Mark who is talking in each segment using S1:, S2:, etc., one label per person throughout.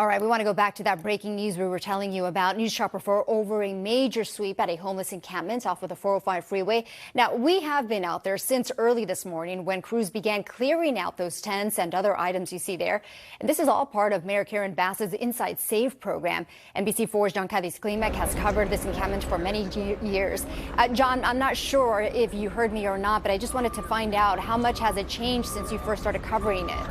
S1: All right, we want to go back to that breaking news we were telling you about. News Chopper 4 over a major sweep at a homeless encampment off of the 405 freeway. Now, we have been out there since early this morning when crews began clearing out those tents and other items you see there. And this is all part of Mayor Karen Bass's Inside Safe program. NBC4's Cádiz Klemack has covered this encampment for many years. John, I'm not sure if you heard me or not, but I just wanted to find out how much has it changed since you first started covering it?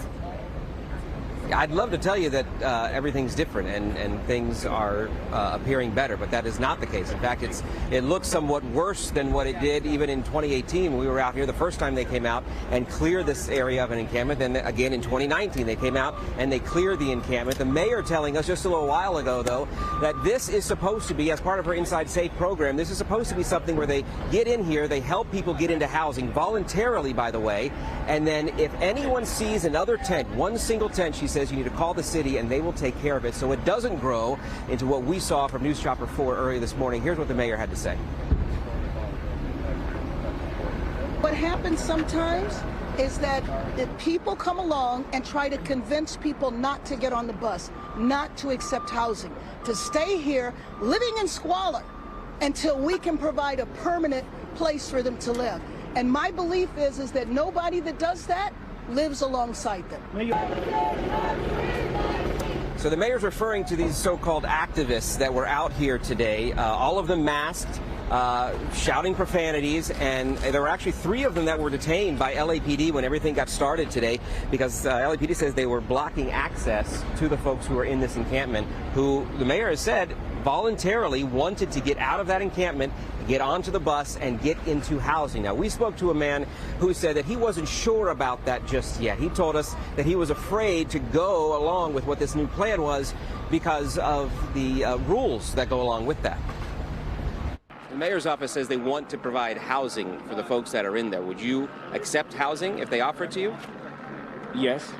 S2: I'd love to tell you that everything's different and things are appearing better, but that is not the case. In fact, it looks somewhat worse than what it did even in 2018 when we were out here the first time they came out and cleared this area of an encampment. Then again in 2019 they came out and they cleared the encampment. The mayor telling us just a little while ago, though, that this is supposed to be, as part of her Inside Safe program, this is supposed to be something where they get in here, they help people get into housing voluntarily, by the way, and then if anyone sees another tent, one single tent, she says, you need to call the city and they will take care of it so it doesn't grow into what we saw from News Chopper 4 earlier this morning. Here's what the mayor had to say.
S3: What happens sometimes is that people come along and try to convince people not to get on the bus, not to accept housing, to stay here living in squalor until we can provide a permanent place for them to live. And my belief is that nobody that does that lives alongside them.
S2: So the mayor's referring to these so-called activists that were out here today, all of them masked, shouting profanities, and there were actually 3 of them that were detained by LAPD when everything got started today because LAPD says they were blocking access to the folks who were in this encampment, who the mayor has said voluntarily wanted to get out of that encampment, get onto the bus, and get into housing. Now, we spoke to a man who said that he wasn't sure about that just yet. He told us that he was afraid to go along with what this new plan was because of the rules that go along with that. The mayor's office says they want to provide housing for the folks that are in there. Would you accept housing if they offer it to you?
S4: Yes.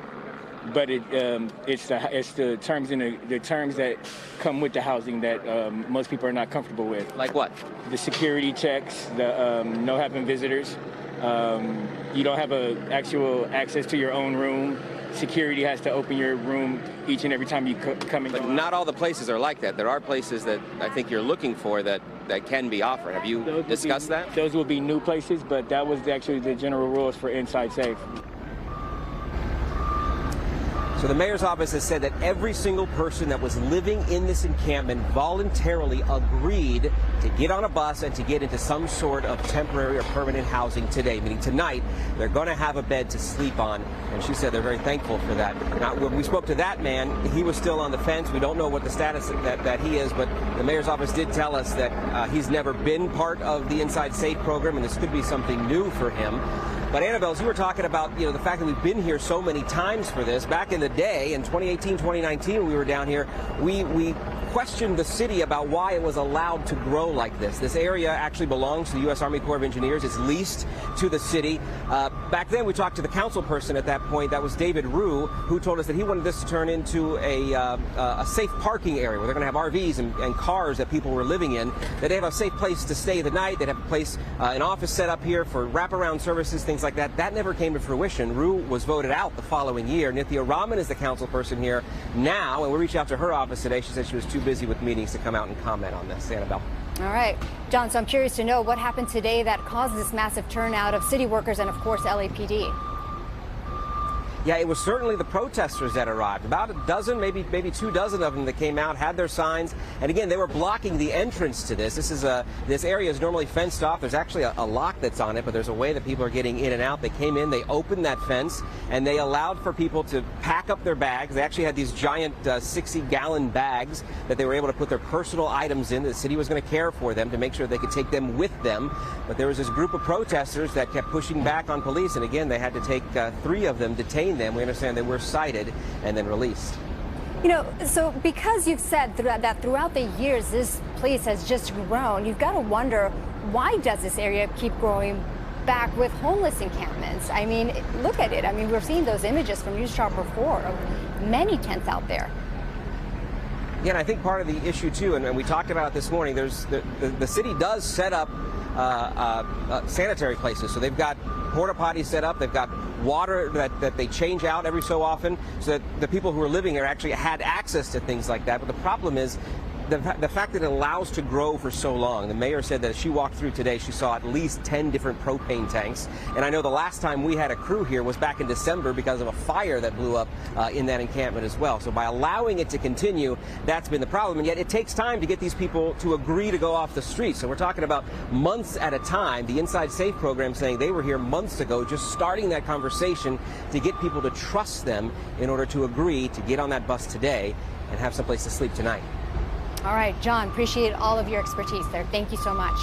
S4: But it's the terms and the terms that come with the housing that most people are not comfortable with.
S2: Like what?
S4: The security checks, the no having visitors. You don't have actual access to your own room. Security has to open your room each and every time you come in.
S2: But not all the places are like that. There are places that I think you're looking for that can be offered. Have you discussed that?
S4: Those will be new places, but that was actually the general rules for Inside Safe.
S2: So the mayor's office has said that every single person that was living in this encampment voluntarily agreed to get on a bus and to get into some sort of temporary or permanent housing today, meaning tonight they're going to have a bed to sleep on. And she said they're very thankful for that. Now, when we spoke to that man, he was still on the fence. We don't know what the status that he is, but the mayor's office did tell us that he's never been part of the Inside Safe program, and this could be something new for him. But Annabelle, as you were talking about, the fact that we've been here so many times for this, back in the day, in 2018, 2019, when we were down here, we questioned the city about why it was allowed to grow like this. This area actually belongs to the U.S. Army Corps of Engineers. It's leased to the city. Back then, we talked to the council person at that point. That was David Rue, who told us that he wanted this to turn into a safe parking area where they're going to have RVs and cars that people were living in, that they have a safe place to stay the night. They'd have a place, an office set up here for wraparound services, things like that. That never came to fruition. Rue was voted out the following year. Nithya Raman is the council person here now, and we reached out to her office today. She said she was too busy with meetings to come out and comment on this. Annabelle.
S1: All right, John, so I'm curious to know what happened today that caused this massive turnout of city workers and, of course, LAPD.
S2: Yeah, it was certainly the protesters that arrived. About a dozen, maybe 2 dozen of them that came out, had their signs. And again, they were blocking the entrance to this. This area is normally fenced off. There's actually a lock that's on it, but there's a way that people are getting in and out. They came in, they opened that fence, and they allowed for people to pack up their bags. They actually had these giant 60-gallon bags that they were able to put their personal items in. The city was going to care for them to make sure they could take them with them. But there was this group of protesters that kept pushing back on police, and again, they had to take 3 of them, detain them. We understand they were cited and then released.
S1: So because you've said that throughout the years this place has just grown, you've got to wonder, why does this area keep growing back with homeless encampments? I mean, look at it. I mean, we're seeing those images from News Chopper 4 of many tents out there.
S2: Yeah, and I think part of the issue too, and we talked about it this morning, there's the city does set up sanitary places. So they've got porta potties set up. They've got water that they change out every so often, so that the people who are living here actually had access to things like that. But the problem is the fact that it allows to grow for so long. The mayor said that as she walked through today, she saw at least 10 different propane tanks. And I know the last time we had a crew here was back in December because of a fire that blew up in that encampment as well. So by allowing it to continue, that's been the problem. And yet it takes time to get these people to agree to go off the street. So we're talking about months at a time. The Inside Safe program saying they were here months ago, just starting that conversation to get people to trust them in order to agree to get on that bus today and have someplace to sleep tonight.
S1: All right, John, appreciate all of your expertise there. Thank you so much.